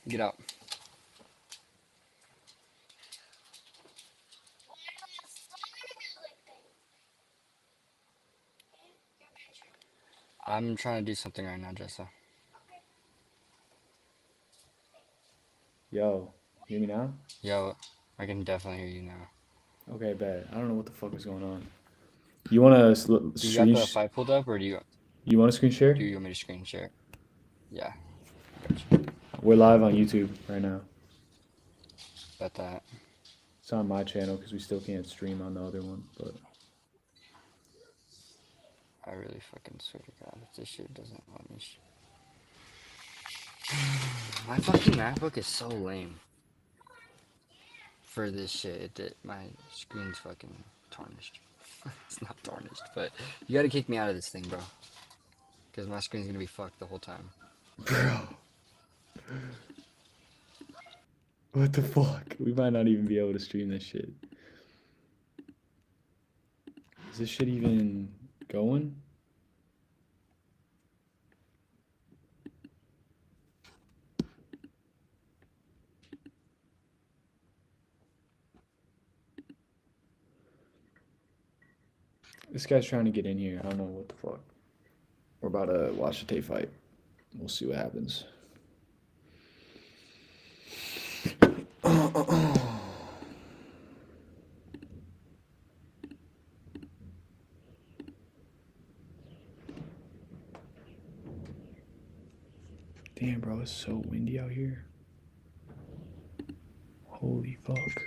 Get out. I'm trying to do something right now, Jessa. Yo, hear me now? Yo, I can definitely hear you now. Okay, bet. I don't know what the fuck is going on. You want to Do you got screen? the fight pulled up, or You want to screen share? do you want me to screen share? Yeah, I got you. We're live on YouTube right now. Bet that. It's on my channel because we still can't stream on the other one. But I really fucking swear to God, if this shit doesn't let me. My fucking MacBook is so lame for this shit. My screen's fucking tarnished. It's not tarnished, but you gotta kick me out of this thing, bro. Because my screen's gonna be fucked the whole time. bro, what the fuck? We might not even be able to stream this shit. Is this shit even going? This guy's trying to get in here. I don't know what the fuck. We're about to watch the Tate fight. We'll see what happens. Damn, bro, it's so windy out here. Holy fuck.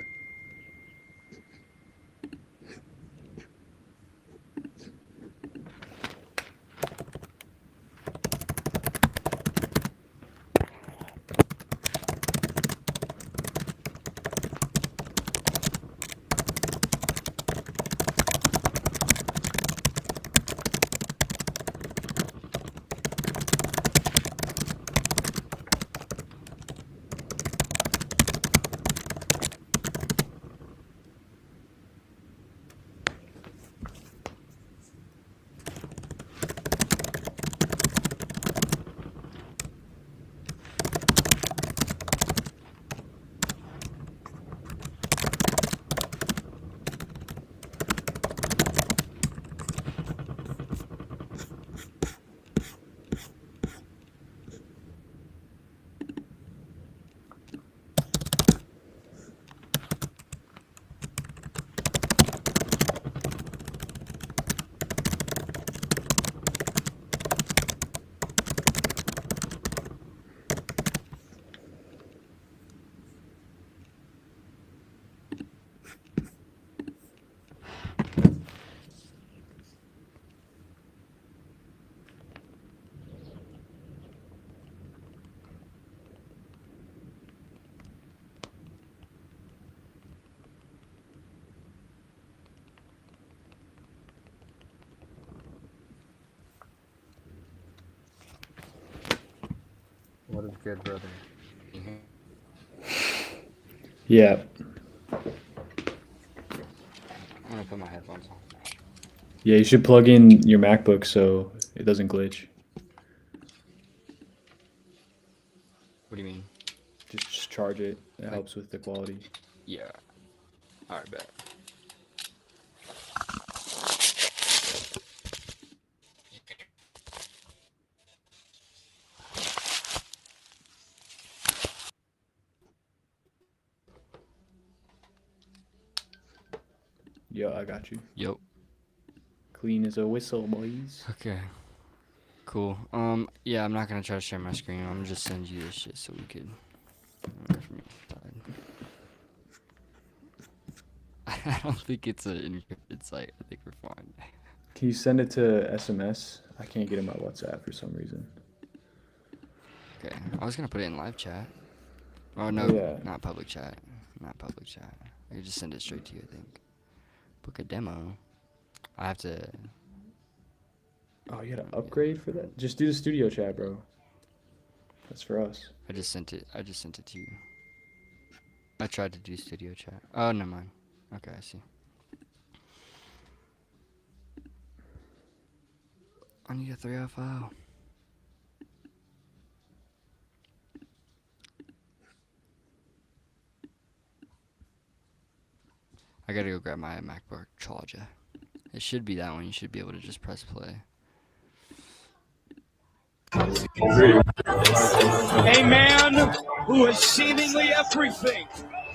What is good, brother? Can you hear Yeah. I'm gonna put my headphones on. Yeah, you should plug in your MacBook so it doesn't glitch. What do you mean? Just charge it. It Like, helps with the quality. yeah. Alright, bet. Yeah, I got you. Yep. Clean as a whistle, boys. Okay. Cool. Yeah, I'm not gonna try to share my screen. I'm gonna just send you this shit so we could. From your side. I don't think it's an encrypted site. I think we're fine. Can you send it to SMS? I can't get in my WhatsApp for some reason. Okay. I was gonna put it in live chat. Oh Oh no, yeah. not public chat. Not public chat. I could just send it straight to you. I think. Book a demo. I have to. Oh, you gotta Yeah. upgrade for that? Just do the studio chat, bro. That's for us. I just sent it. I just sent it to you. I tried to do studio chat. Oh, never mind. Okay, I see. I need a 305. gotta go grab my MacBook charger. It should be that one. You should be able to just press play. A man who has seemingly everything.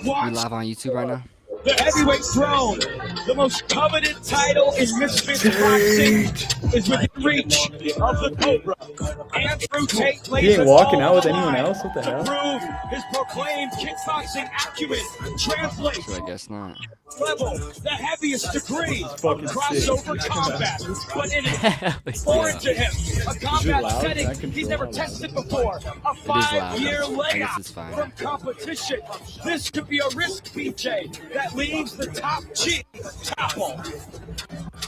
We live on YouTube right now. The heavyweight throne, the most coveted title in Misfits boxing, is within reach of the Cobra. Andrew Tate He ain't walking out with anyone else? What the hell? To prove his proclaimed kickboxing acumen translates So I guess not. level, the heaviest degree of fucking crossover sick. combat. But in it, foreign to him, a combat loud? setting I can he's feel never how tested before. A loud. 5-year I guess layout it's fine. from competition. This could be a risk, BJ, that leaves the top G topple.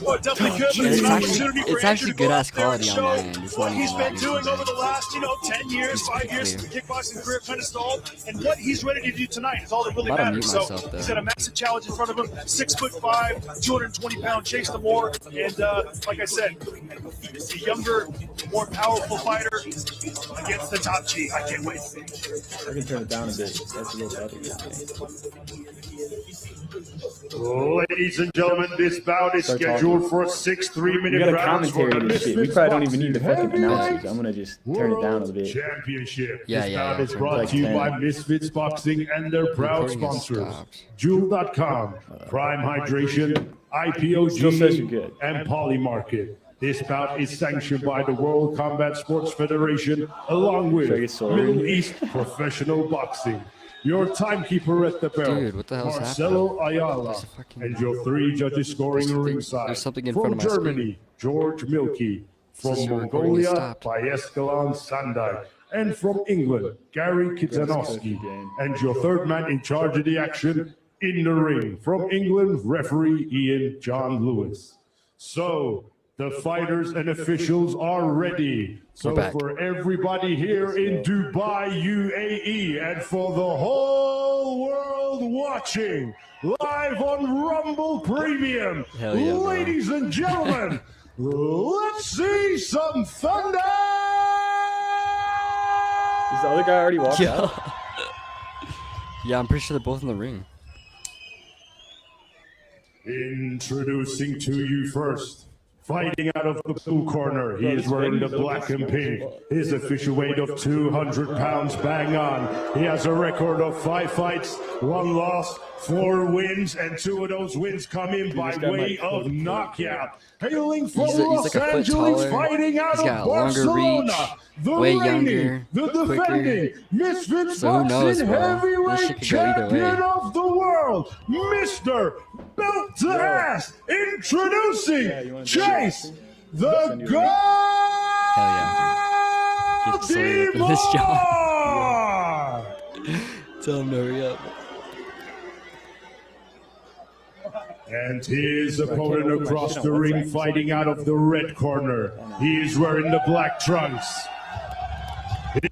Well, definitely good, but It's actually good ass quality on my end. It's what not he's even been that doing easy. over the last, 10 years, 5 years since the kickboxing career kind of stalled, and what he's ready to do tonight is all that really I'm about to matters. mute So myself, though. he's got a massive challenge in front of him, 6'5", 220-pound Chase Lamore, and like I said, a younger, more powerful fighter against the top G. I can't wait. I can turn it down a bit. That's a little better. Ladies and gentlemen, this bout is Start scheduled talking. for 6 3-minute We got a rounds for commentary the to this shit. We Misfits probably don't even need the Boxing fucking announcers. Heavyweight I'm gonna just turn it down a bit. Championship. Yeah, This yeah, bout yeah. is brought Like to you 10. by Misfits Boxing and their proud Recording has sponsors: stopped. Jewel.com, Prime Hydration, Still says you're IPOG, good. and Polymarket. This bout is sanctioned by the World Combat Sports Federation, along with Should I get sorry? Middle East Professional Boxing. Your timekeeper at the bell, Dude, what the hell's Marcelo happening? Ayala, There's a fucking- and your 3 judges scoring ringside. There's something in From front of my Germany, George Milky. From Says your recording is Mongolia, stopped. Payeskalan Sandai. And from England, Gary Kitanowski. And your third man in charge of the action in the ring. From England, referee Ian John Lewis. So, the fighters and officials are ready. So We're back. for everybody here in Dubai, UAE, and for the whole world watching live on Rumble Premium, Hell yeah, bro. ladies and gentlemen, let's see some thunder! Is the other guy already walked out? Yeah, I'm pretty sure they're both in the ring. Introducing to you first, fighting out of the blue corner, he is wearing the black and pink. His official weight of 200 pounds, bang on. He has a record of 5 fights, 1 loss, 4 wins, and 2 of those wins come in by this guy way might of pull the knockout. Hailing from He's Los like a foot Angeles, taller. fighting out He's got of a longer Barcelona, reach, the way reigning, younger, the quicker. defending Misfits So who knows, Boxing bro? This Heavyweight shit could go either Champion way. of the world, Mr. Belt to Ass, introducing Yeah, you wanna do Chase that? the Send you a God Hell yeah. Get slated for this job. Tell him to hurry up. And his opponent across the ring, fighting out of the red corner. He is wearing the black trunks. His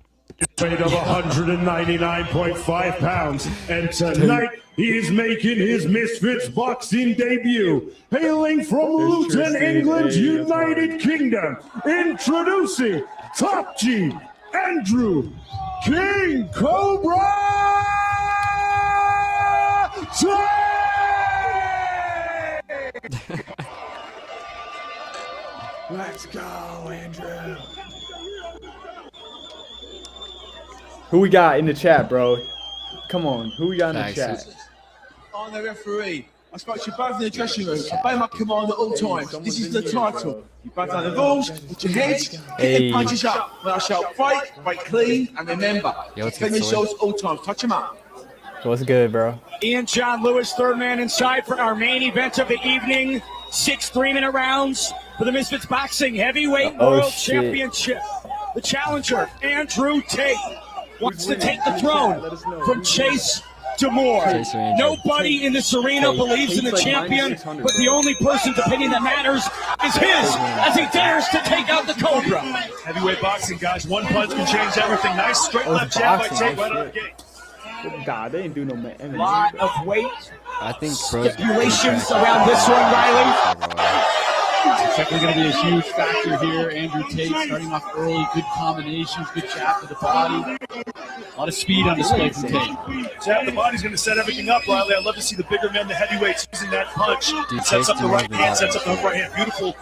weight of 199.5 pounds. And tonight, he is making his Misfits boxing debut. Hailing from Luton, England, United Kingdom. Introducing Top G, Andrew King Cobra Tate! Let's go, Andrew. Who we got in the chat, bro? Come on, who we got in the Thanks. chat? I'm the referee. I spoke to you both in the dressing room. Obey my command at all times. This is the title. You both know the rules. Put your heads, get Hey. the punches up. When I shout fight clean, and remember, Yo, let's defend get yourselves all times. Touch them up. What's good, bro? Ian John Lewis, third man inside for our main event of the evening. 6 3-minute rounds for the Misfits Boxing Heavyweight Oh, World shit. Championship. The challenger, Andrew Tate, wants to take the throne from Chase Demore. Chase or Andrew? Nobody in this arena believes in the champion, but the only person's opinion that matters is his as he dares to take out the Cobra. Heavyweight boxing, guys. One punch can change everything. Nice straight Oh, left jab by boxing, Tate oh, right out of shit. the gate. God, they ain't do no man. Lot of weight, I think bros. stipulations around this one, Riley. It's definitely going to be a huge factor here. Andrew Tate starting off early, good combinations, good jab to the body. A lot of speed on display from Tate. Jab the body's going to set everything up, Riley. I'd love to see the bigger men, the heavyweights, using that punch. Dude, Sets up the right hand, sets up the right hand. Beautiful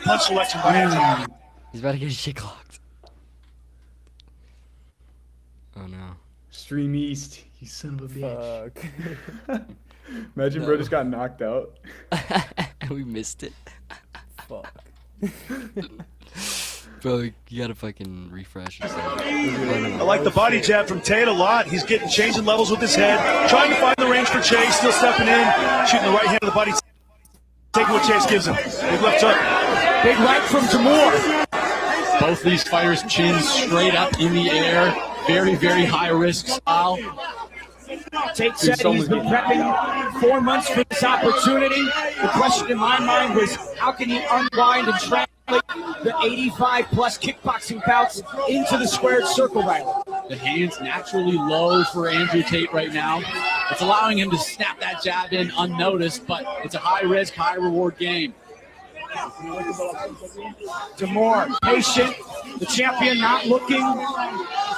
punch selection by Andrew. He's about to get his shit clocked. Oh no. Stream East, you son of a bitch. Fuck. Imagine bro just got knocked out. And we missed it. Fuck. Bro, you gotta fucking refresh yourself. I like the body jab from Tate a lot. He's getting changing levels with his head, trying to find the range for Chase, still stepping in, shooting the right hand of the body, taking what Chase gives him. Big left hook. Big right from Tamor. Both these fighters chins straight up in the air. Very, very high risk style. Tate said he's been prepping 4 months for this opportunity. The question in my mind was, how can he unwind and translate the 85-plus kickboxing bouts into the squared circle, Riley? The hands naturally low for Andrew Tate right now. It's allowing him to snap that jab in unnoticed, but it's a high-risk, high-reward game. Tamor, patient. The champion not looking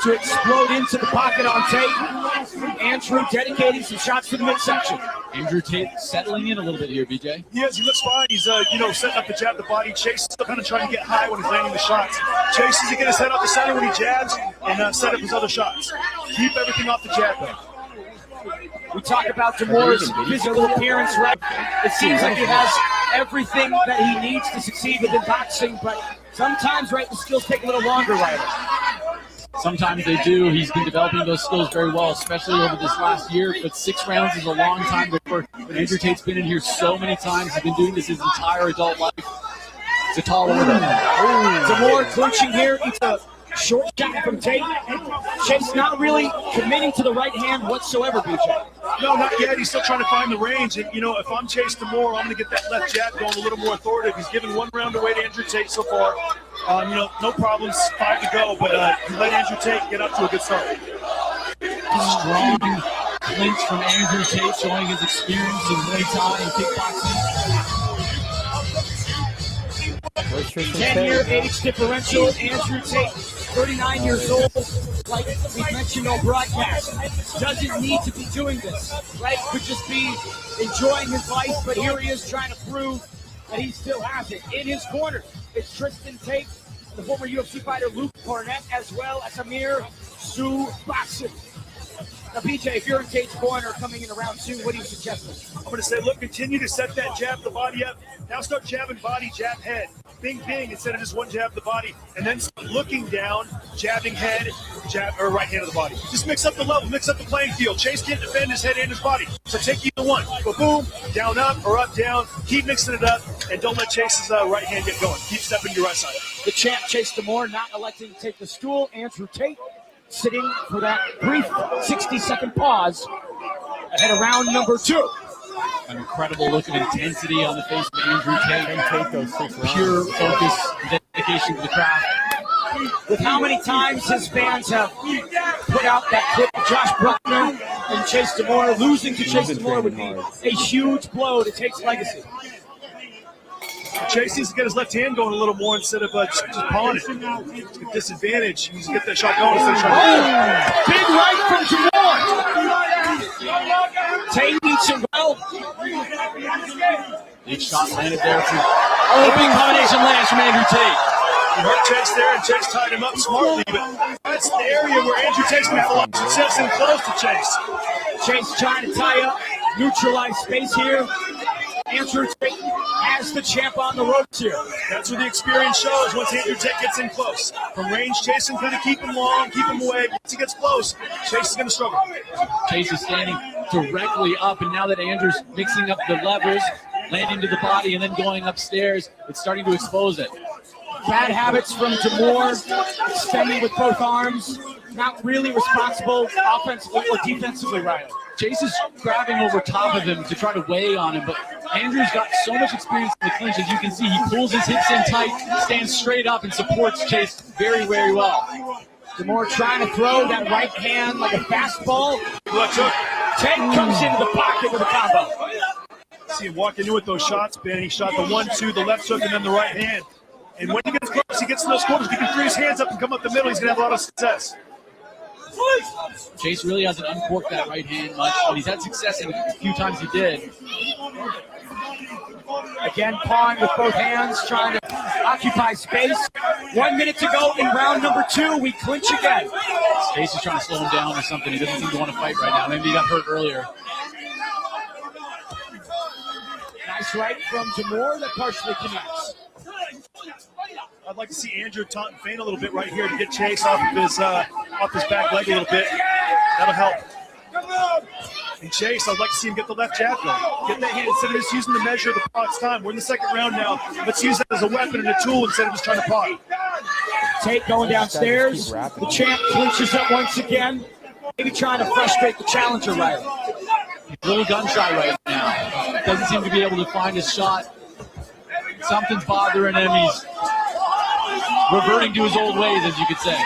to explode into the pocket on Tate. Andrew dedicating some shots to the midsection. Andrew Tate settling in a little bit here, BJ. He looks fine. He's, setting up the jab, the body. Chase is still kind of trying to get high when he's landing the shots. Chase is to get his head off the center when he jabs and set up his other shots. Keep everything off the jab, though. We talk about Tamor's physical appearance, right? It seems like he has everything that he needs to succeed within boxing, but sometimes, right, the skills take a little longer, right? Sometimes they do. He's been developing those skills very well, especially over this last year. But 6 rounds is a long time before. Andrew Tate's been in here so many times. He's been doing this his entire adult life. It's a tall order. Tamor clinching here. It's a short shot from Tate. Chase not really committing to the right hand whatsoever, BJ. No, not yet. He's still trying to find the range. And, if I'm Chase Tamor, I'm going to get that left jab going a little more authoritative. He's given 1 round away to Andrew Tate so far. No problems, 5 to go, but let Andrew Tate get up to a good start. Strong clinch from Andrew Tate, showing his experience in Muay Thai and kickboxing. 10-year age differential. Andrew Tate, 39 years old. Like we mentioned on broadcast, doesn't need to be doing this, right? Could just be enjoying his life, but here he is trying to prove that he still has it. In his corner, it's Tristan Tate, the former UFC fighter Luke Cornett, as well as Amir Subasik. Now, BJ, if you're in Tate's corner coming in around 2, what are you suggesting? I'm going to say, look, continue to set that jab the body up. Now start jabbing body, jab head. Bing, bing, instead of just one jab the body. And then start looking down, jabbing head, jab, or right hand of the body. Just mix up the level, mix up the playing field. Chase can't defend his head and his body. So take either one. Go boom, down, up, or up, down. Keep mixing it up, and don't let Chase's right hand get going. Keep stepping to your right side. The champ, Chase Tamor, not electing to take the stool. Andrew Tate sitting for that brief 60-second pause ahead of round number 2. An incredible look of intensity on the face of Andrew Tate. Take those 6 rounds. Pure focus, dedication to the craft. With how many times his fans have put out that clip of Josh Bruckner and Chase Tamor, losing to Chase Tamor would be a huge blow to Tate's legacy. Chase needs to get his left hand going a little more instead of just pawing it. It's a disadvantage. He needs to get that shot going instead of trying to Big right from Tamor. Tate beats him well. Big shot landed there. Opening combination lands from Andrew Tate. He hurt Chase there, and Chase tied him up smartly, but that's the area where Andrew Tate's going to have a lot of success and close to Chase. Chase trying to tie up, neutralize space here. Andrew Tate has the champ on the ropes here. That's where the experience shows once Andrew Tate gets in close. From range, Chase can kind of keep him long, keep him away. Once he gets close, Chase is going to struggle. Chase is standing directly up, and now that Andrew's mixing up the levers, landing to the body and then going upstairs, it's starting to expose it. Bad habits from Tamor, extending with both arms, not really responsible offensively or defensively, Ryan. Chase is grabbing over top of him to try to weigh on him, but Andrew's got so much experience in the clinch. As you can see, he pulls his hips in tight, stands straight up, and supports Chase very, very well. Tamor trying to throw that right hand like a fastball. Tate comes into the pocket with a combo. See him walk into it, those shots, Ben. He shot the 1-2, the left hook, and then the right hand. And when he gets close, he gets in those corners. He can free his hands up and come up the middle. He's going to have a lot of success. Chase really hasn't uncorked that right hand much, but he's had success in a few times he did. Again, pawing with both hands, trying to occupy space. 1 minute to go in round number 2. We clinch again. Chase is trying to slow him down or something. He doesn't seem to want to fight right now. Maybe he got hurt earlier. Nice right from Demore that partially connects. I'd like to see Andrew taunt and feint a little bit right here to get Chase off his back leg a little bit. That'll help. And Chase, I'd like to see him get the left jab going. Get that hand instead of just using the measure of the pot's time. We're in the second round now. Let's use that as a weapon and a tool instead of just trying to pot. Tate going downstairs. The champ clinches up once again. Maybe trying to frustrate the challenger right. He's a little gun shy right now. Doesn't seem to be able to find his shot. Something's bothering him. He's reverting to his old ways, as you could say.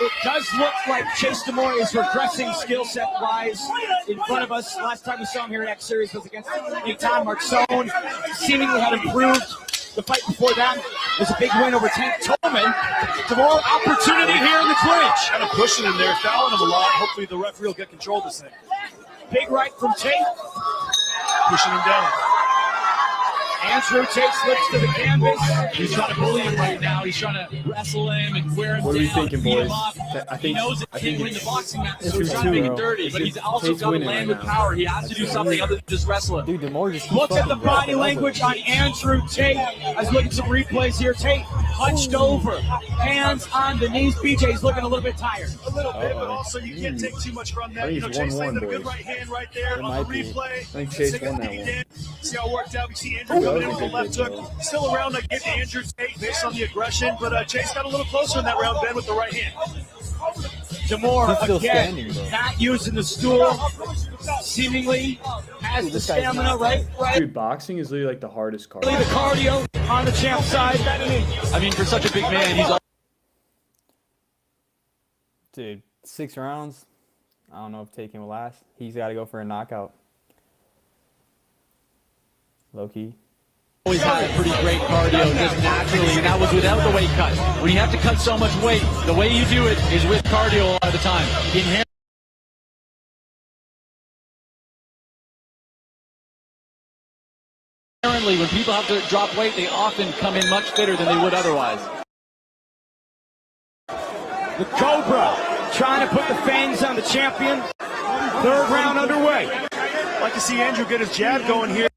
It does look like Chase Demore is regressing skill set wise in front of us. Last time we saw him here in X Series was against Tate Marxone. Seemingly had improved. The fight before that was a big win over Tank Tolman. Demore opportunity here in the clinch. Kind of pushing him there, fouling him a lot. Hopefully the referee will get control of this thing. Big right from Tate. Pushing him down. Andrew Tate slips to the canvas. He's trying to bully him right now. He's trying to wrestle him and wear him What are we down, thinking, beat him boys? up. I think He knows it I can't think win the it's boxing match, so it's he's trying to make it 2-0. dirty. But he's also Tate's got to winning land right with now. power. He has to do something other than just wrestle him. Dude, Demore just keeps Look at the fucking body grabbing language on Andrew Tate. I was looking at some replays here. Tate hunched over, hands on the knees. BJ's looking a little bit tired. A little bit, but also you can't take too much from that. I think You know, it's Chase 1-1, landed a good boys. right hand right there It on might the be. replay. I think Chase Take a won that peek one. again. See how it worked out. We see Andrew coming in with the left hook. Still around again, Andrew Tate based on the aggression, but Chase got a little closer in that round, Ben, with the right hand. Demore He's still again, standing, bro. not using the stool. Seemingly has the this guy's stamina not- right. Dude, boxing is literally like the hardest The cardio. cardio on the champ side. I mean, for such a big man, he's Dude, 6 rounds. I don't know if Tate will last. He's got to go for a knockout. Low key. always had a pretty great cardio just naturally, and that was without the weight cut. When you have to cut so much weight, the way you do it is with cardio a lot of the time. Inherently, when people have to drop weight, they often come in much fitter than they would otherwise. The Cobra trying to put the fangs on the champion. Third round underway. I'd like to see Andrew get his jab going here.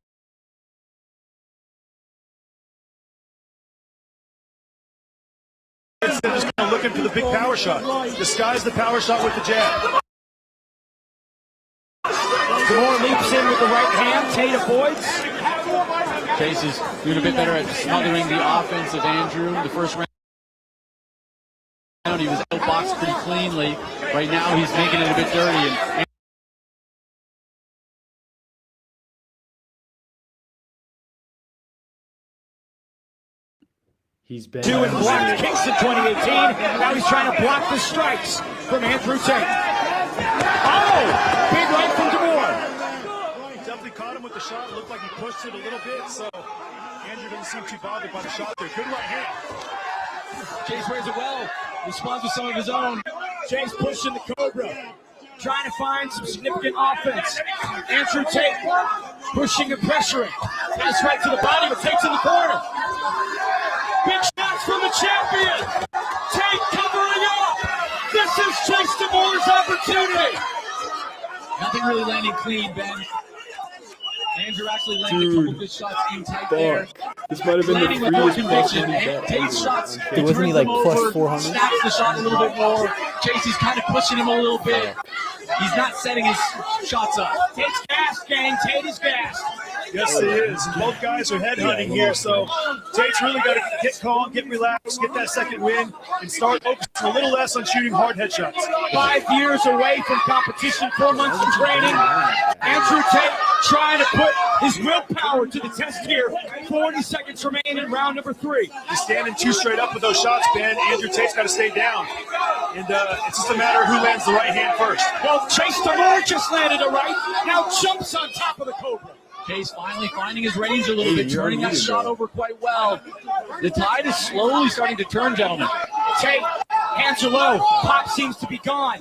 Instead of just kind of looking for the big power shot. Disguise the power shot with the jab. Demore leaps in with the right hand. Tate avoids. Chase is doing a bit better at smothering the offense of Andrew. The first round, he was outboxed pretty cleanly. Right now, he's making it a bit dirty. And He's been Two and blocked kicks in 2018. Now he's trying to block the strikes from Andrew Tate. Oh! Big right from Demore. Definitely caught him with the shot. Looked like he pushed it a little bit, so Andrew doesn't seem too bothered by the shot there. Good right hand. Chase wears it well. Responds with some of his own. Chase pushing the Cobra. Trying to find some significant offense. Andrew Tate pushing and pressuring. Pass right to the body, but Tate's in the corner. Big shots from the champion. Tate covering up. This is Chase Demore's opportunity. nothing really landing clean, Ben. Andrew actually landed a couple good shots in tight there. This might have been Landing the with more freest conviction. bet. Tate's shots. Dude, wasn't he like plus 400? Snaps the shot a little bit more. Casey's kind of pushing him a little bit. He's not setting his shots up. Tate's gassed, gang. Tate is gassed. Yes, he is. And both guys are headhunting here, so Tate's really got to get calm, get relaxed, get that second win, and start focusing a little less on shooting hard headshots. 5 years away from competition, 4 months of training. Andrew Tate trying to put his willpower to the test here. 40 seconds remain in round number 3. He's standing too straight up with those shots, Ben. Andrew Tate's got to stay down. And it's just a matter of who lands the right hand first. Well, Chase Demore just landed a right. Now jumps on top of the Cobra. Case finally finding his range a little bit, turning that shot over quite well. The tide is slowly starting to turn, gentlemen. Tate, hands are low. Pop seems to be gone.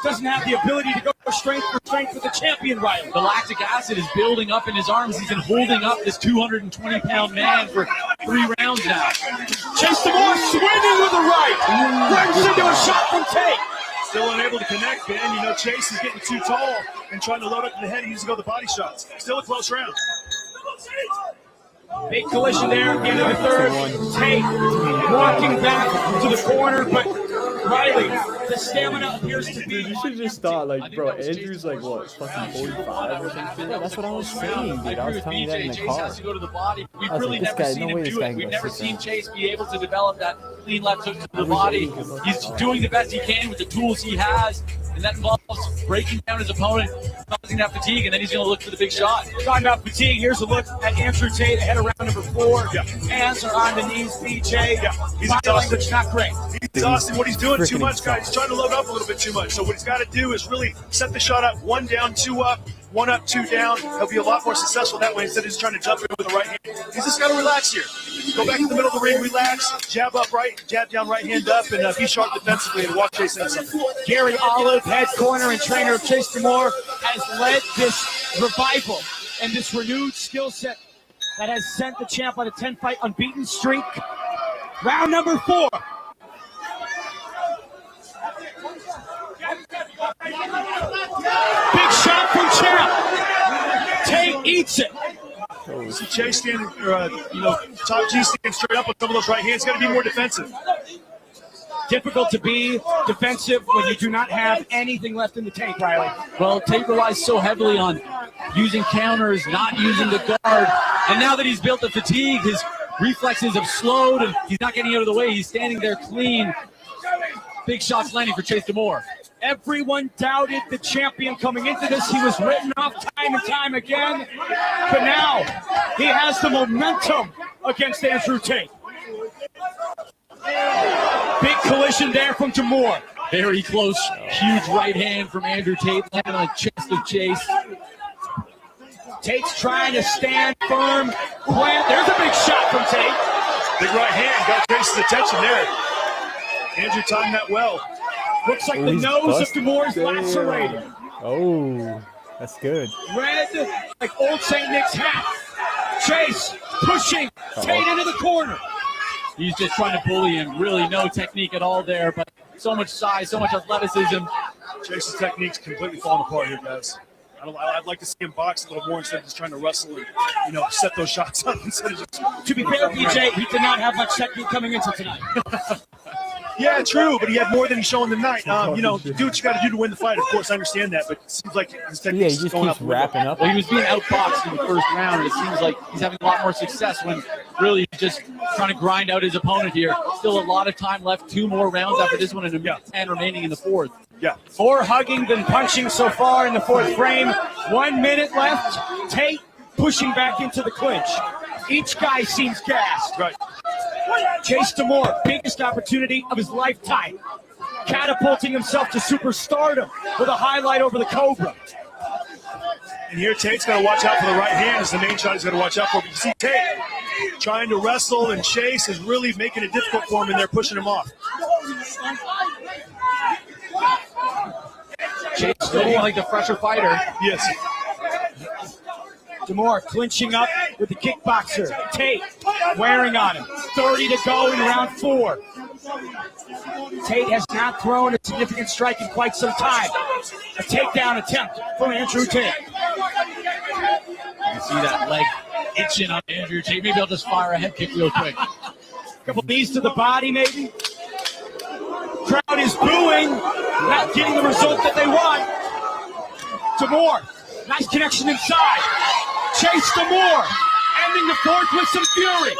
doesn't have the ability to go strength for strength with the champion, Riley. The lactic acid is building up in his arms. He's been holding up this 220-pound man for 3 rounds now. Chase DeMoore swinging with a right. Brings into a shot from Tate. Still unable to connect, Ben. You know, Chase is getting too tall and trying to load up in the head. He needs to go the body shots. Still a close round. Big collision there at the end of the third. Tate walking back to the corner, but Riley, the stamina appears to be. You should just thought, like, bro, Andrew's like, what, fucking 45 or something? Yeah, that's what I was saying, dude. I was telling you that in the Chase car. has to go to the body. We've I was really like, never this guy, seen no him way this do guy it. can We've go never 6 seen rounds. Chase be able to develop that clean left hook to the body. He's doing the best he can with the tools he has, and that involves breaking down his opponent, causing that fatigue, and then he's going to look for the big shot. Talking about fatigue, here's a look at Andrew Tate ahead of round number 4. Yeah. Hands are on the knees, BJ. Yeah. He's Body exhausted. language not great. He's exhausted. What he's doing too freaking much, guys. He's trying to load up a little bit too much. So what he's got to do is really set the shot up, 1 down, 2 up, 1 up, 2 down. He'll be a lot more successful that way instead of just trying to jump in with the right hand. He's just got to relax here. Go back to the middle of the ring, relax, jab up right, jab down right hand up, and be sharp defensively and walk Chase into something. Gary Olive, head corner and trainer of Chase DeMoore, has led this revival and this renewed skill set that has sent the champ on a 10-fight unbeaten streak. Round number 4. Big shot from champ. Tate eats it. See Chase standing, top G standing straight up with some of those right hands. Got to be more defensive. Difficult to be defensive when you do not have anything left in the tank, Riley. Well, Tate relies so heavily on using counters, not using the guard, and now that he's built the fatigue, his reflexes have slowed, and he's not getting out of the way. He's standing there clean. Big shots landing for Chase DeMoore. Everyone doubted the champion coming into this. He was written off time and time again. But now he has the momentum against Andrew Tate. Big collision there from DeMoore. Very close. Huge right hand from Andrew Tate landing on the chest of Chase. Tate's trying to stand firm. There's a big shot from Tate. Big right hand. Got Chase's attention there. Andrew timed that well. Looks like the nose of DeMoore's lacerated. Oh, that's good. Red, like old St. Nick's hat. Chase pushing Tate into the corner. He's just trying to bully him. Really no technique at all there, but so much size, so much athleticism. Chase's technique's completely falling apart here, guys. I'd like to see him box a little more instead of just trying to wrestle and, set those shots up instead of just. To be fair, BJ, he did not have much technique coming into tonight. Yeah, true, but he had more than he's showing tonight. Do what you got to do to win the fight. Of course, I understand that, but it seems like his technique Yeah, he just keeps wrapping up. Well, he was being outboxed in the first round, and it seems like he's having a lot more success when really he's just trying to grind out his opponent here. Still a lot of time left. 2 more rounds after this one, and a minute 10 remaining in the 4th. Yeah. More hugging than punching so far in the 4th frame. 1 minute left. Tate pushing back into the clinch. Each guy seems gassed. Right. Chase DeMoore, biggest opportunity of his lifetime. Catapulting himself to superstardom with a highlight over the Cobra. And here Tate's got to watch out for the right hand is the main shot he's got to watch out for. But you see Tate trying to wrestle, and Chase is really making it difficult for him, and they're pushing him off. Chase still like the fresher fighter. Yes. DeMoore clinching up with the kickboxer. Tate wearing on him. 30 to go in round 4. Tate has not thrown a significant strike in quite some time. A takedown attempt from Andrew Tate. You can see that leg itching on Andrew Tate. Maybe I'll just fire a head kick real quick. Couple knees to the body, maybe. Crowd is booing, not getting the result that they want. DeMoore, nice connection inside. Chase DeMoore, ending the 4th with some fury.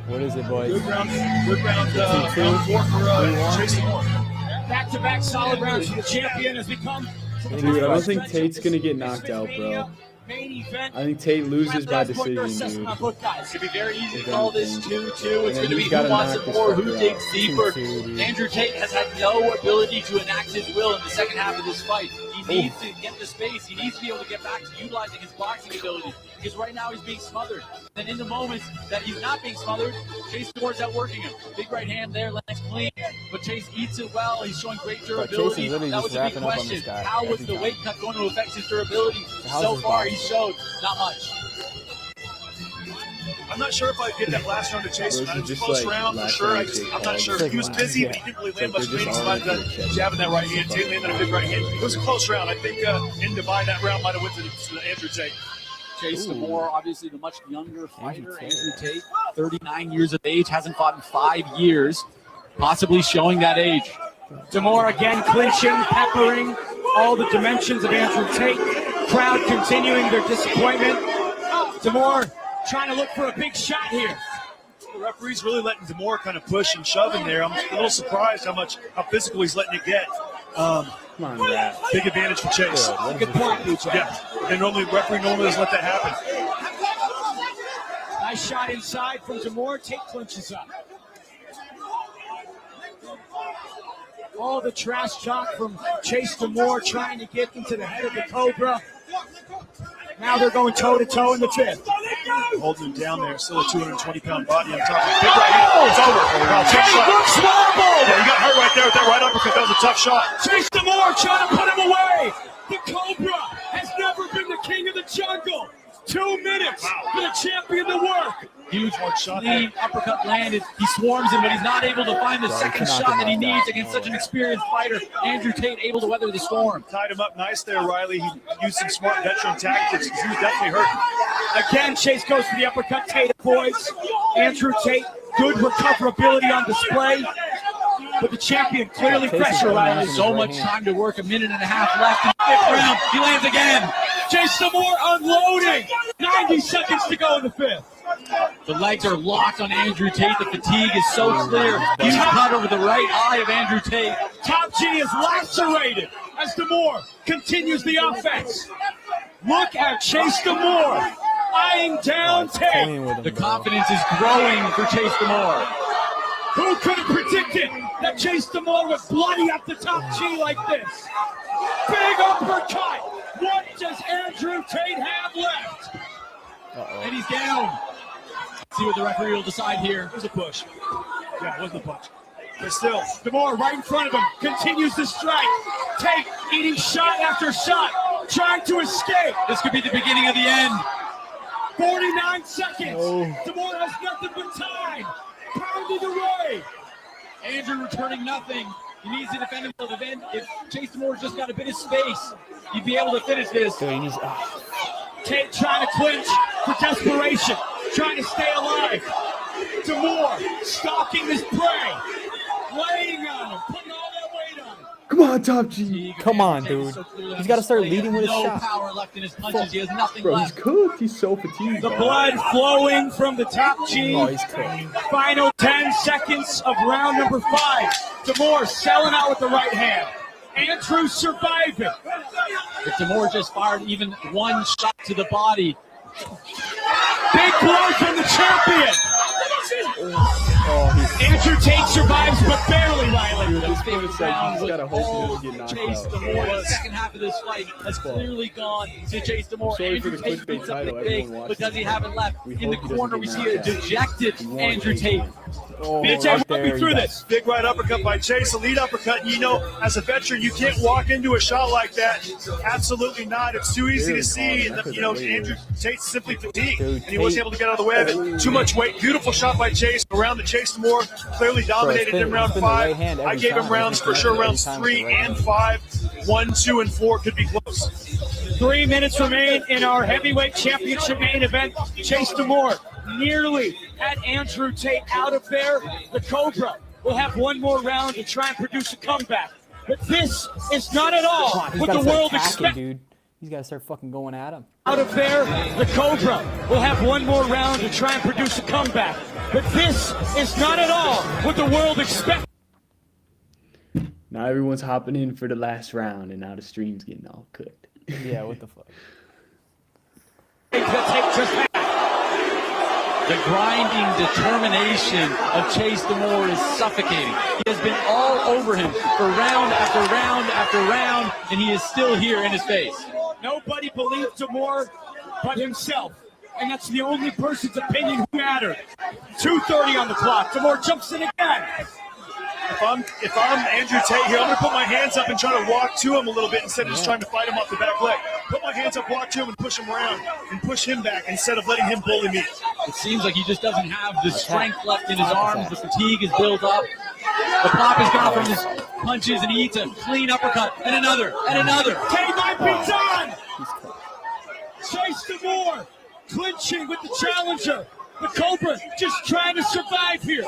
What is it, boys? Good round 4 for Chase DeMoore. Back-to-back solid rounds for the champion has become. Dude, I don't think Tate's going to get knocked out, bro. I think Tate loses by decision, dude. It's going to be very easy to call this 2-2. It's And going to be he's who gotta wants knock it this more, fucker who out. digs deeper. 2-2, dude. Andrew Tate has had no ability to enact his will in the second half of this fight. He needs to get the space. He needs to be able to get back to utilizing his boxing ability, because right now he's being smothered. And in the moments that he's not being smothered, Chase DeMoore's outworking him. Big right hand there, lands clean, but Chase eats it well. He's showing great Chase durability. is literally That just was a big wrapping up on question. this guy How was every the time. weight cut going to affect his durability? How's So his far, body? he showed not much. I'm not sure if I did that last round to Chase. Bro, It was a just close like round for last sure. round I'm not sure. Tate He was called. busy, Yeah. but he didn't really It's land like much they're just weight. all Somebody into the jabbing that right hand. Tate landed a big right hand. It was a close round. I think in Dubai that round might have went to Andrew Tate. Chase Ooh. Demore, obviously the much younger Andrew fighter. Tate. Andrew Tate, 39 years of age, hasn't fought in 5 years, possibly showing that age. Demore again clinching, peppering all the dimensions of Andrew Tate. Crowd continuing their disappointment. Demore trying to look for a big shot here. The referee's really letting Demore kind of push and shove in there. I'm a little surprised how physical he's letting it get. Come on, Rat. Big advantage for Chase. Good point, Lucha. Yeah, and referee normally doesn't let that happen. Nice shot inside from Demore. Tate clinches up. All the trash talk from Chase Demore trying to get into the head of the Cobra. Now they're going toe-to-toe in the fifth. Holding him down there. Still a 220-pound body on top of him. Big right hand. It's over. Wow, tough Tate shot. looks horrible. Yeah, he got hurt right there with that right uppercut. That was a tough shot. Chase Demore trying to put him away. The Cobra has never been the king of the jungle. 2 minutes for the champion to work. Huge clean uppercut landed. He swarms him, but he's not able to find the second cannot shot that he deny needs that. against such an experienced fighter. Andrew Tate able to weather the storm. Tied him up nice there, Riley. He used some smart veteran tactics because he was definitely hurt. Again, Chase goes for the uppercut. Tate avoids. Andrew Tate, good recoverability on display. But the champion clearly Chase is fresher, going Riley. in. So much time to work, 1.5 minutes left in the 5th round. He lands again. Chase Demore unloading. 90 seconds to go in the 5th. The legs are locked on Andrew Tate. The fatigue is so clear. Huge cut over the right eye of Andrew Tate. Top G is lacerated as Demore continues the offense. Look at Chase Demore eyeing down Tate. Playing with him, The bro. confidence is growing for Chase Demore. Who could have predicted that Chase Demore would bloody up the top G like this? Big uppercut. What does Andrew Tate have left? And he's down. See what the referee will decide here. It was a push. Yeah, it wasn't a punch. But still, Demore right in front of him continues to strike. Tate eating shot after shot, trying to escape. This could be the beginning of the end. 49 seconds. Oh. Demore has nothing but time. Pounding away. Andrew returning nothing. He needs to defend himself. If Chase Demore just got a bit of space, he'd be able to finish this. Dude, he needs, Tate trying to clinch for desperation, trying to stay alive. Demore stalking this prey, laying on him, putting all that weight on him. Come on, Top G. Come on, dude. He's got to start leading with his No shots. power left in his punches. He has nothing Bro, he's left. cooked. He's so fatigued. The bro. blood flowing from the top G. Oh, he's cooked. Final 10 seconds of round number 5. Demore selling out with the right hand. Andrew surviving. If Demore just fired even one shot to the body, Big blow from the champion. Oh, he's Andrew Tate survives, but barely, Riley. Dude, this fifth fight is like round he's was got a hope all to get knocked Chase out. Demore. The second half of this fight has clearly gone to Chase Demore. Sorry for Andrew the Tate clickbait beats up title. the big, Everyone but does he watches have it left? We In the hope he corner, we doesn't see a get knocked out. dejected We want Andrew Chase Tate. to win. oh, BJ, right walk me there, through he this. big right uppercut by Chase, a lead uppercut. You know, as a veteran, you can't walk into a shot like that. Absolutely not. It's too easy to see. And, you know, Andrew Tate's simply fatigued, Dude, and he wasn't able to get out of the way of it. Too much weight. Beautiful shot by Chase. Around the Chase Demore, clearly dominated been- in round it's been the 5. right hand every I gave him time. rounds for sure. Every Rounds time 3 it's the right and hand. 5. 1, 2, and 4 could be close. 3 minutes remain in our heavyweight championship main event. Chase Demore nearly had Andrew Tate out of there. The Cobra will have one more round to try and produce a comeback. But this is not at all He's what got the to start world attacking, expects. dude. He's got to start fucking going at him. Out of there, the Cobra will have one more round to try and produce a comeback. But this is not at all what the world expects. Now everyone's hopping in for the last round, and now the stream's getting all cooked. Yeah, what the fuck? The grinding determination of Chase Demore is suffocating. He has been all over him for round after round after round, and he is still here in his face. Nobody believed Demore but himself. And that's the only person's opinion who mattered. 2:30 on the clock. Demore jumps in again. if I'm Andrew Tate here, I'm going to put my hands up and try to walk to him a little bit instead of just trying to fight him off the back leg. Put my hands up, walk to him, and push him around and push him back instead of letting him bully me. It seems like he just doesn't have the strength left in his arms. The fatigue is built up. The pop is gone from his punches, and he eats a clean uppercut, and another, and another. Tate might be done. Chase Demore clinching with the challenger. The Cobra just trying to survive here.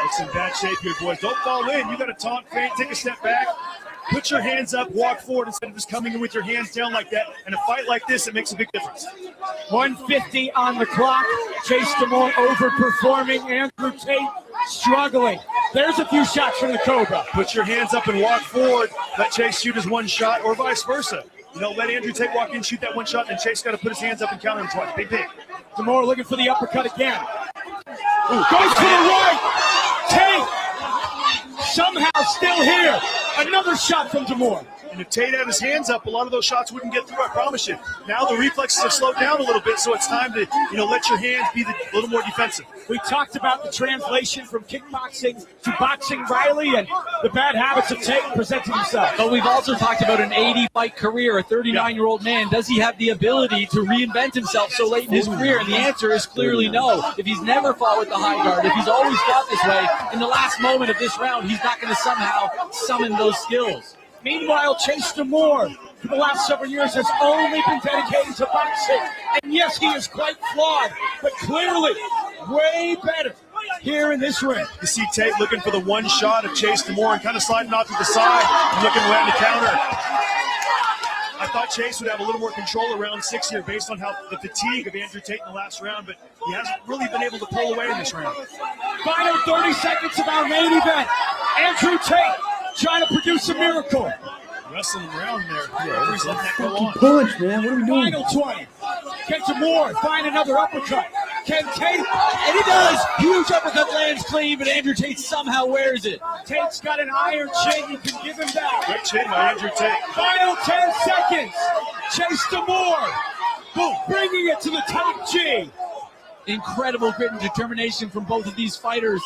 It's in bad shape here, boys. Don't fall in. You got to taunt, feint, take a step back. Put your hands up, walk forward instead of just coming in with your hands down like that. In a fight like this, it makes a big difference. 150 on the clock. Chase Demore overperforming. Andrew Tate struggling. There's a few shots from the Cobra. Put your hands up and walk forward. Let Chase shoot his one shot, or vice versa. You know, let Andrew Tate walk in, shoot that one shot, and Chase got to put his hands up and counter him twice. Big. Demore looking for the uppercut again. Goes to the right. Tate somehow still here. Another shot from Demore. And if Tate had his hands up, a lot of those shots wouldn't get through, I promise you. Now the reflexes have slowed down a little bit, so it's time to, let your hands be a little more defensive. We talked about the translation from kickboxing to boxing, Riley, and the bad habits of Tate presenting himself. But we've also talked about an 80-fight career, a 39-year-old man. Does he have the ability to reinvent himself so late in his career? And the answer is clearly no. If he's never fought with the high guard, if he's always fought this way, in the last moment of this round, he's not going to somehow summon those skills. Meanwhile, Chase Demore, for the last several years, has only been dedicated to boxing. And yes, he is quite flawed, but clearly way better here in this ring. You see Tate looking for the one shot of Chase Demore and kind of sliding off to the side and looking to land a counter. I thought Chase would have a little more control around 6 here based on how the fatigue of Andrew Tate in the last round, but he hasn't really been able to pull away in this round. Final 30 seconds of our main event. Andrew Tate trying to produce a miracle. Wrestling around there. He's letting that go on. Punch, man. What are we doing? Final 20. Can Demore find another uppercut? Can Tate? And he does. Huge uppercut lands clean, but Andrew Tate somehow wears it. Tate's got an iron chin. You can give him that. Great chin by Andrew Tate. Final 10 seconds. Chase Demore. Boom. Bringing it to the top G. Incredible grit and determination from both of these fighters.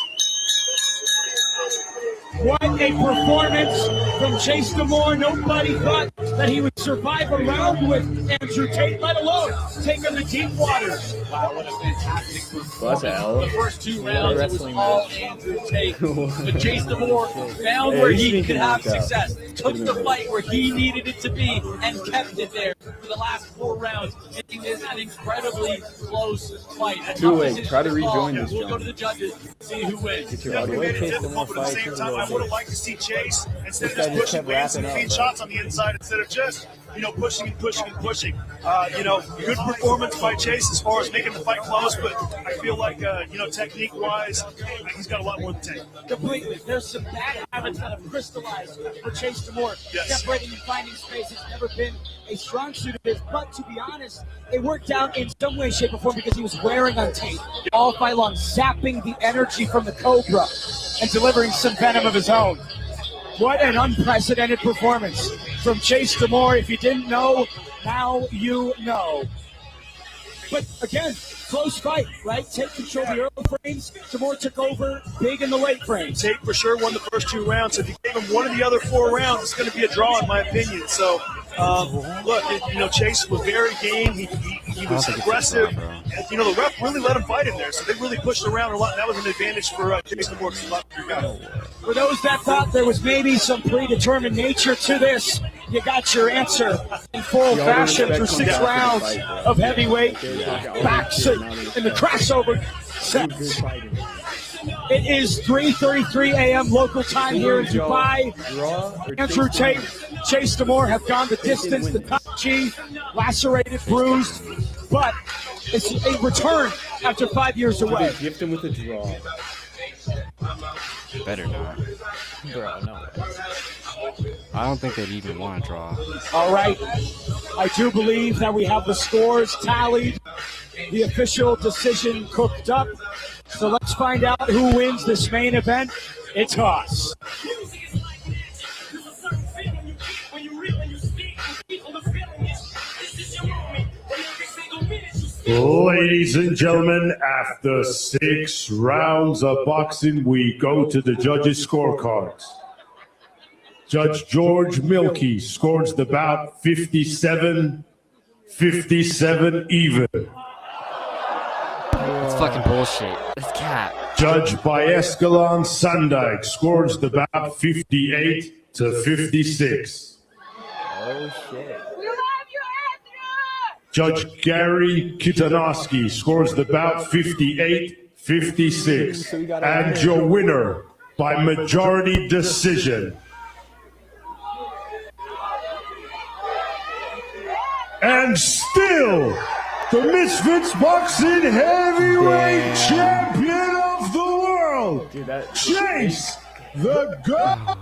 What a performance from Chase Demore. Nobody thought that he would survive a round with Andrew Tate, let alone take him to deep waters. Wow, what a fantastic performance. Hell. The first 2 rounds, it was all Andrew Tate. But Chase Demore found where he could have success, took the fight where he needed it to be, and kept it there for the last 4 rounds, making this an incredibly close fight. Two-way, try to rejoin this, We'll John. go to the judges, see who wins. Get your Yeah, body we weight. made it difficult, but at the same time, I would have liked to see Chase instead of just pushing, land some clean shots on the inside instead of just, pushing and pushing and pushing. Good performance by Chase as far as making the fight close, but I feel like, technique-wise, he's got a lot more than Tate. Completely. There's some bad habits that have crystallized for Chase Demore. Yes. Separating and finding space has never been a strong suit of his, but to be honest, it worked out in some way, shape, or form because he was wearing on Tate all fight long, zapping the energy from the Cobra and delivering some venom of his own. What an unprecedented performance from Chase Demore. If you didn't know, now you know. But again, close fight, right? Tate controlled the early frames. Demore took over big in the late frames. Tate for sure won the first 2 rounds. So if you gave him one of the other 4 rounds, it's going to be a draw, in my opinion. So, Chase was very game. He was aggressive. And, the ref really let him fight in there. So they really pushed around a lot. And that was an advantage for Chase Demore. For those that thought there was maybe some predetermined nature to this, you got your answer in full fashion through 6 rounds of heavyweight boxing in the crossover sets. It is 3:33 a.m. local time here in Dubai. Andrew Tate, Chase Demore have gone the distance. The top G, lacerated, bruised, but it's a return after 5 years away. Gift him with a draw. Better not. Bro, no. I don't think they'd even want to draw. All right. I do believe that we have the scores tallied, the official decision cooked up. So let's find out who wins this main event. It's us. Ladies and gentlemen, after 6 rounds of boxing, we go to the judges' scorecards. Judge George Milkey scores the bout 57 even. It's fucking bullshit. It's cap. Judge Baescalan Sandag scores the bout 58 to 56. Oh shit. Judge Gary Kitanowski scores the bout 58-56. And your winner by majority decision. And still, the Misfits Boxing Heavyweight Champion of the World, Chase the God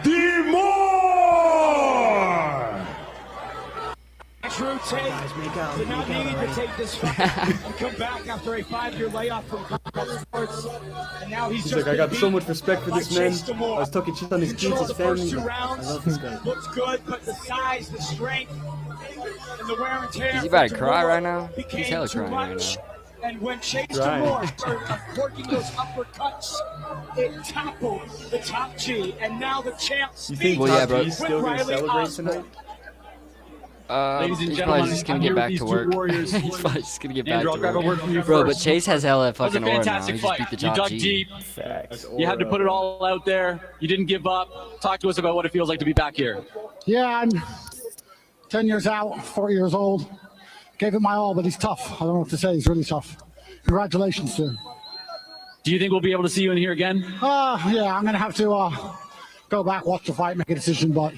Demore! Andrew Tate did not need to take this fight and come back after a 5-year layoff from combat sports. And now he's just like, I got so much respect for this man. I Demore. was talking shit on his kids, his family. I love this guy. Looks good, but the size, the strength, and the wear and tear. Is he about to cry right now? He's became hella too crying right much. now. And when Chase Right. Demore started working those uppercuts, it toppled the top G. And now the champ You think Well, yeah, Top bro. G's still gonna celebrate tonight? Ladies and He's gentlemen, probably just gonna I'm get here back with to these two work. warriors. He's probably just gonna get back Andrew, I'll to grab a work. word from you Bro, but first. Chase has hella That was a fucking aura now. fantastic He just fight. beat the You top dug G. deep. Facts. You had to put it all out there. You didn't give up. Talk to us about what it feels like to be back here. Yeah, I'm 10 years out, 4 years old. Gave it my all, but he's tough. I don't know what to say. He's really tough. Congratulations to him. Do you think we'll be able to see you in here again? Yeah, I'm going to have to go back, watch the fight, make a decision. But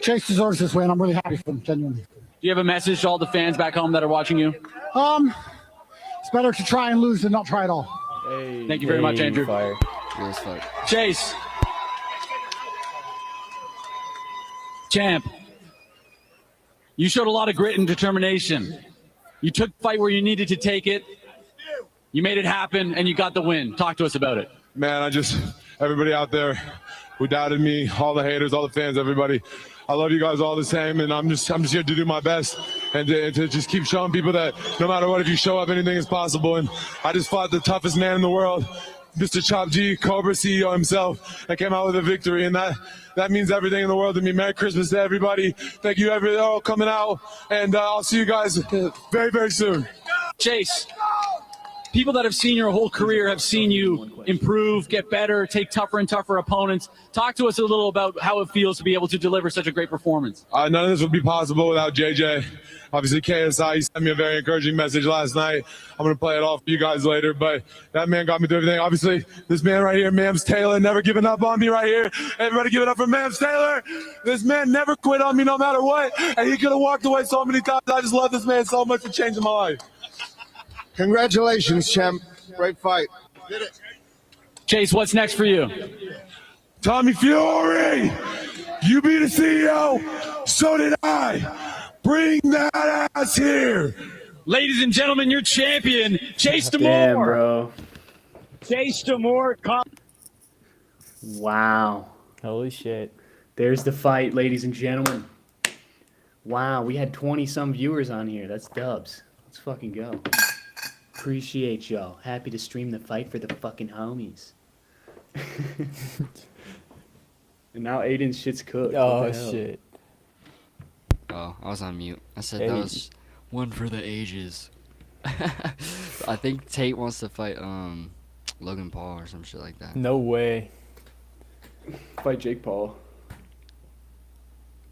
Chase deserves this win. I'm really happy for him, genuinely. Do you have a message to all the fans back home that are watching you? It's better to try and lose than not try at all. Hey, Thank you very much, Andrew. Fire. Real as fuck. Chase. Champ. You showed a lot of grit and determination. You took the fight where you needed to take it. You made it happen, and you got the win. Talk to us about it. Man, everybody out there who doubted me, all the haters, all the fans, everybody. I love you guys all the same, and I'm just here to do my best and to just keep showing people that no matter what, if you show up, anything is possible. And I just fought the toughest man in the world, Mr. Chop G, Cobra CEO himself, and came out with a victory, and that means everything in the world to me. Merry Christmas to everybody. Thank you, all coming out, and I'll see you guys very, very soon. Chase, people that have seen your whole career have seen you improve, get better, take tougher and tougher opponents. Talk to us a little about how it feels to be able to deliver such a great performance. None of this would be possible without JJ. Obviously, KSI, he sent me a very encouraging message last night. I'm going to play it off for you guys later, but that man got me through everything. Obviously, this man right here, Mams Taylor, never giving up on me right here. Everybody give it up for Mams Taylor. This man never quit on me no matter what, and he could have walked away so many times. I just love this man so much for changing my life. Congratulations, champ. Great fight. Did it. Chase, what's next for you? Tommy Fury, you be the CEO, so did I. Bring that ass here. Ladies and gentlemen, your champion, Chase Demore. Damn, bro. Chase Demore. Wow. Holy shit. There's the fight, ladies and gentlemen. Wow, we had 20-some viewers on here. That's dubs. Let's fucking go. Appreciate y'all. Happy to stream the fight for the fucking homies. And now Aiden's shit's cooked. What Oh the hell? shit. Oh, I was on mute. I said Hey. that was one for the ages. I think Tate wants to fight Logan Paul or some shit like that. No way. Fight Jake Paul.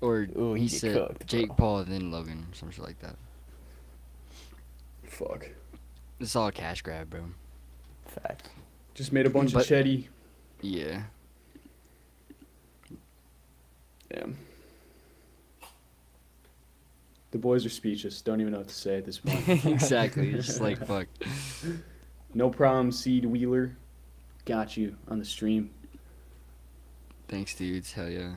Or Ooh, he get said cooked, Jake bro. Paul then Logan or some shit like that. Fuck. It's all a cash grab, bro. Fact. Just made a bunch But- of chetty. Yeah. Damn. The boys are speechless. Don't even know what to say at this point. Exactly. It's just like fuck. No problem, Seed Wheeler. Got you on the stream. Thanks, dudes. Hell yeah.